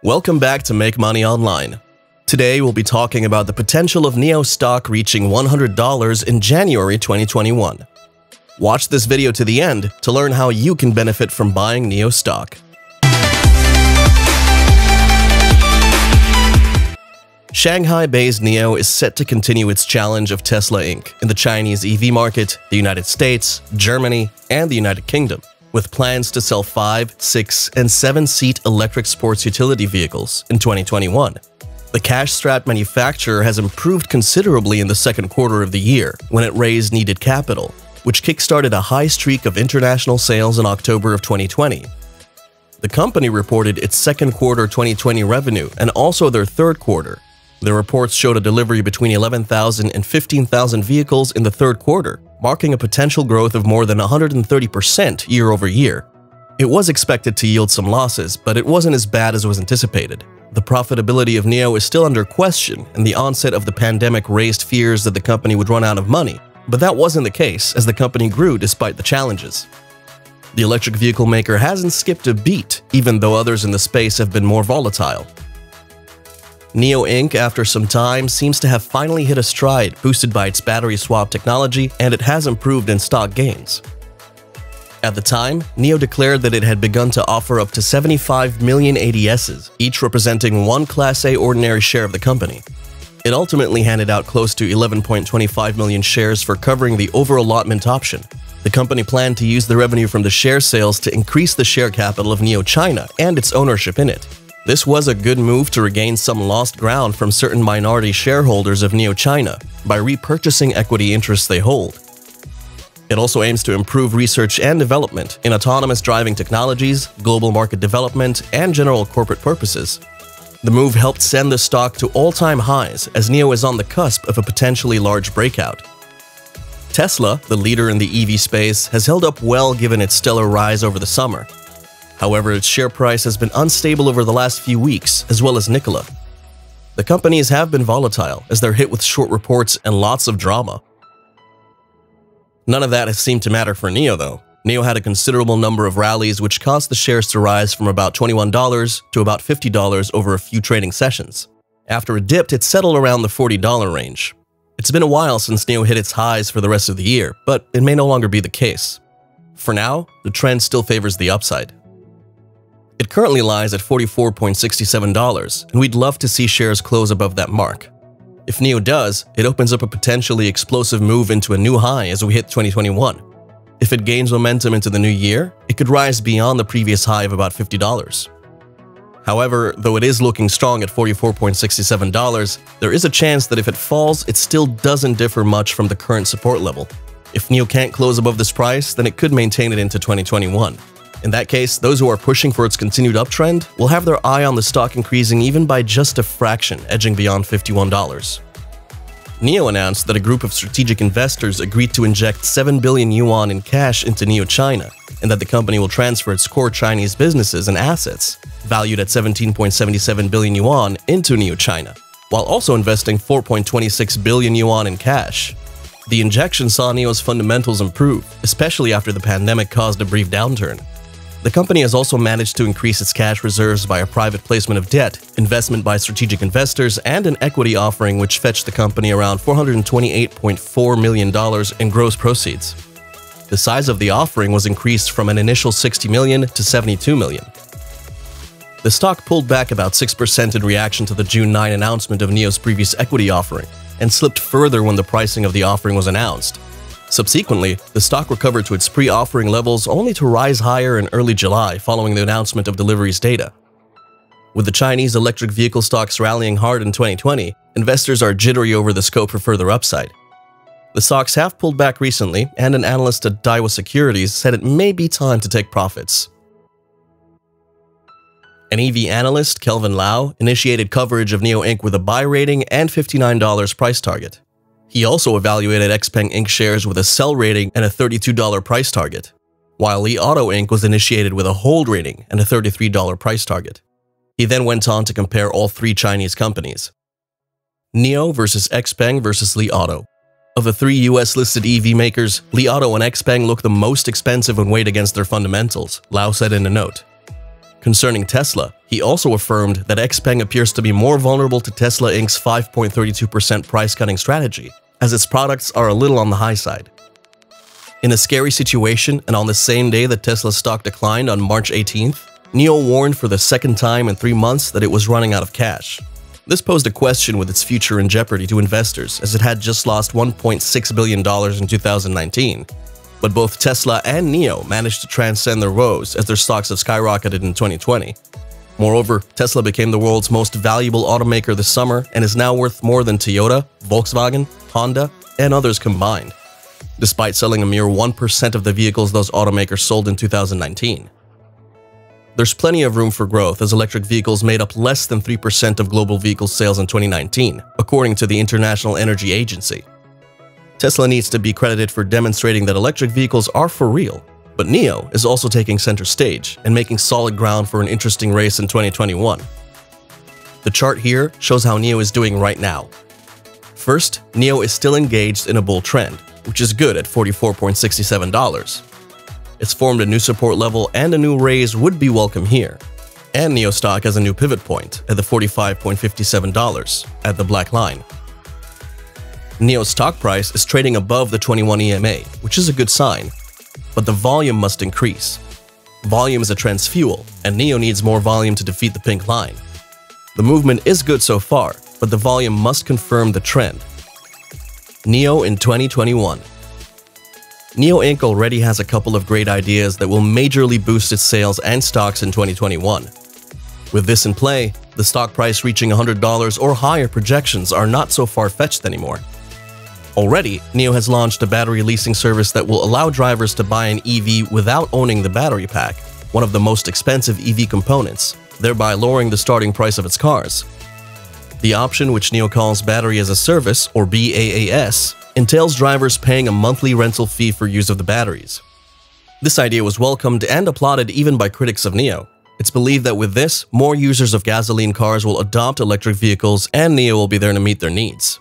Welcome back to Make Money Online. Today we'll be talking about the potential of NIO stock reaching $100 in January 2021. Watch this video to the end to learn how you can benefit from buying NIO stock. Shanghai-based NIO is set to continue its challenge of Tesla Inc. in the Chinese EV market, the United States, Germany, and the United Kingdom, with plans to sell 5, 6, and 7-seat electric sports utility vehicles in 2021. The cash-strapped manufacturer has improved considerably in the second quarter of the year when it raised needed capital, which kickstarted a high streak of international sales in October of 2020. The company reported its second quarter 2020 revenue and also their third quarter. The reports showed a delivery between 11,000 and 15,000 vehicles in the third quarter, marking a potential growth of more than 130% year over year. It was expected to yield some losses, but it wasn't as bad as was anticipated. The profitability of NIO is still under question, and the onset of the pandemic raised fears that the company would run out of money, but that wasn't the case as the company grew despite the challenges. The electric vehicle maker hasn't skipped a beat, even though others in the space have been more volatile. NIO Inc., after some time, seems to have finally hit a stride boosted by its battery swap technology, and it has improved in stock gains. At the time, NIO declared that it had begun to offer up to 75 million ADSs, each representing one Class A ordinary share of the company. It ultimately handed out close to 11.25 million shares for covering the over-allotment option. The company planned to use the revenue from the share sales to increase the share capital of NIO China and its ownership in it. This was a good move to regain some lost ground from certain minority shareholders of NIO China by repurchasing equity interests they hold. It also aims to improve research and development in autonomous driving technologies, global market development, and general corporate purposes. The move helped send the stock to all-time highs as NIO is on the cusp of a potentially large breakout. Tesla, the leader in the EV space, has held up well given its stellar rise over the summer. However, its share price has been unstable over the last few weeks, as well as Nikola. The companies have been volatile as they're hit with short reports and lots of drama. None of that has seemed to matter for NIO though. NIO had a considerable number of rallies which caused the shares to rise from about $21 to about $50 over a few trading sessions. After it dipped, it settled around the $40 range. It's been a while since NIO hit its highs for the rest of the year, but it may no longer be the case. For now, the trend still favors the upside. It currently lies at $44.67, and we'd love to see shares close above that mark. If NIO does, it opens up a potentially explosive move into a new high as we hit 2021. If it gains momentum into the new year, it could rise beyond the previous high of about $50. However, though it is looking strong at $44.67, there is a chance that if it falls, it still doesn't differ much from the current support level. If NIO can't close above this price, then it could maintain it into 2021. In that case, those who are pushing for its continued uptrend will have their eye on the stock increasing even by just a fraction, edging beyond $51. NIO announced that a group of strategic investors agreed to inject 7 billion yuan in cash into NIO China, and that the company will transfer its core Chinese businesses and assets, valued at 17.77 billion yuan, into NIO China, while also investing 4.26 billion yuan in cash. The injection saw NIO's fundamentals improve, especially after the pandemic caused a brief downturn. The company has also managed to increase its cash reserves by a private placement of debt, investment by strategic investors, and an equity offering which fetched the company around $428.4 million in gross proceeds. The size of the offering was increased from an initial $60 million to $72 million. The stock pulled back about 6% in reaction to the June 9 announcement of NIO's previous equity offering, and slipped further when the pricing of the offering was announced. Subsequently, the stock recovered to its pre-offering levels only to rise higher in early July following the announcement of deliveries data. With the Chinese electric vehicle stocks rallying hard in 2020, investors are jittery over the scope for further upside. The stocks have pulled back recently, and an analyst at Daiwa Securities said it may be time to take profits. An EV analyst, Kelvin Lau, initiated coverage of NIO Inc. with a buy rating and $59 price target. He also evaluated XPeng Inc. shares with a sell rating and a $32 price target, while Li Auto Inc. was initiated with a hold rating and a $33 price target. He then went on to compare all three Chinese companies. NIO versus XPeng versus Li Auto. Of the three US-listed EV makers, Li Auto and XPeng look the most expensive when weighed against their fundamentals, Lau said in a note. Concerning Tesla, He also affirmed that XPeng appears to be more vulnerable to Tesla Inc.'s 5.32% price-cutting strategy, as its products are a little on the high side. In a scary situation, and on the same day that Tesla's stock declined on March 18th, NIO warned for the second time in 3 months that it was running out of cash. This posed a question with its future in jeopardy to investors, as it had just lost $1.6 billion in 2019. But both Tesla and NIO managed to transcend their woes as their stocks have skyrocketed in 2020. Moreover, Tesla became the world's most valuable automaker this summer and is now worth more than Toyota, Volkswagen, Honda, and others combined, despite selling a mere 1% of the vehicles those automakers sold in 2019. There's plenty of room for growth, as electric vehicles made up less than 3% of global vehicle sales in 2019, according to the International Energy Agency. Tesla needs to be credited for demonstrating that electric vehicles are for real, but NIO is also taking center stage and making solid ground for an interesting race in 2021. The chart here shows how NIO is doing right now. First, NIO is still engaged in a bull trend, which is good at $44.67. It's formed a new support level, and a new raise would be welcome here. And NIO stock has a new pivot point at the $45.57 at the black line. NIO's stock price is trading above the 21 EMA, which is a good sign, but the volume must increase. Volume is a trend's fuel, and NIO needs more volume to defeat the pink line. The movement is good so far, but the volume must confirm the trend. NIO in 2021. NIO Inc. already has a couple of great ideas that will majorly boost its sales and stocks in 2021. With this in play, the stock price reaching $100 or higher projections are not so far-fetched anymore. Already, NIO has launched a battery leasing service that will allow drivers to buy an EV without owning the battery pack, one of the most expensive EV components, thereby lowering the starting price of its cars. The option, which NIO calls Battery as a Service, or BaaS, entails drivers paying a monthly rental fee for use of the batteries. This idea was welcomed and applauded even by critics of NIO. It's believed that with this, more users of gasoline cars will adopt electric vehicles, and NIO will be there to meet their needs.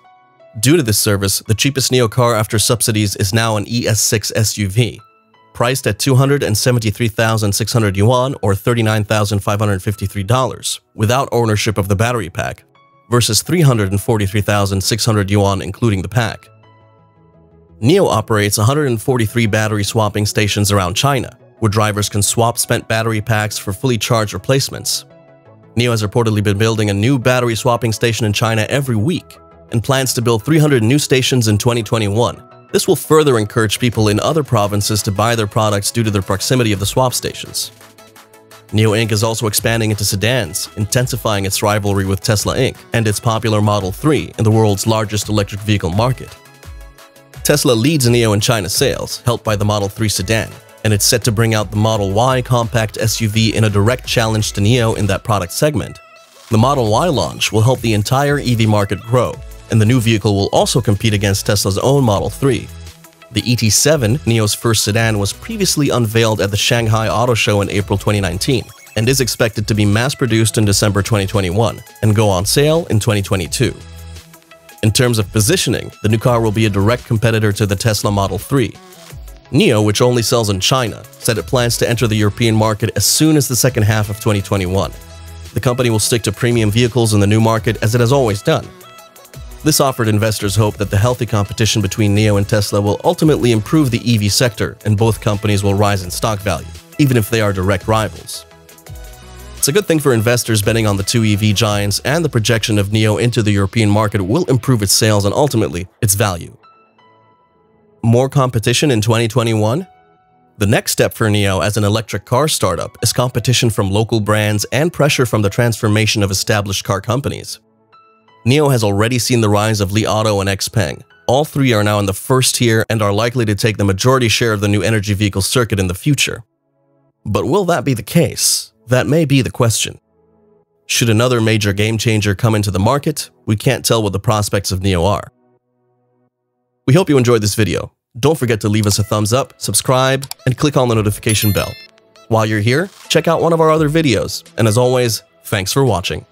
Due to this service, the cheapest NIO car after subsidies is now an ES6 SUV, priced at 273,600 yuan or $39,553, without ownership of the battery pack, versus 343,600 yuan including the pack. NIO operates 143 battery swapping stations around China, where drivers can swap spent battery packs for fully charged replacements. NIO has reportedly been building a new battery swapping station in China every week, and plans to build 300 new stations in 2021. This will further encourage people in other provinces to buy their products due to their proximity of the swap stations. NIO Inc. is also expanding into sedans, intensifying its rivalry with Tesla Inc. and its popular Model 3 in the world's largest electric vehicle market. Tesla leads NIO in China sales, helped by the Model 3 sedan, and it's set to bring out the Model Y compact SUV in a direct challenge to NIO in that product segment. The Model Y launch will help the entire EV market grow, and the new vehicle will also compete against Tesla's own Model 3. The ET7, NIO's first sedan, was previously unveiled at the Shanghai Auto Show in April 2019 and is expected to be mass-produced in December 2021 and go on sale in 2022. In terms of positioning, the new car will be a direct competitor to the Tesla Model 3. NIO, which only sells in China, said it plans to enter the European market as soon as the second half of 2021. The company will stick to premium vehicles in the new market as it has always done. This offered investors hope that the healthy competition between NIO and Tesla will ultimately improve the EV sector and both companies will rise in stock value, even if they are direct rivals. It's a good thing for investors betting on the two EV giants, and the projection of NIO into the European market will improve its sales and ultimately its value. More competition in 2021? The next step for NIO as an electric car startup is competition from local brands and pressure from the transformation of established car companies. NIO has already seen the rise of Li Auto and XPeng. All three are now in the first tier and are likely to take the majority share of the new energy vehicle circuit in the future. But will that be the case? That may be the question. Should another major game changer come into the market, we can't tell what the prospects of NIO are. We hope you enjoyed this video. Don't forget to leave us a thumbs up, subscribe, and click on the notification bell. While you're here, check out one of our other videos. And as always, thanks for watching.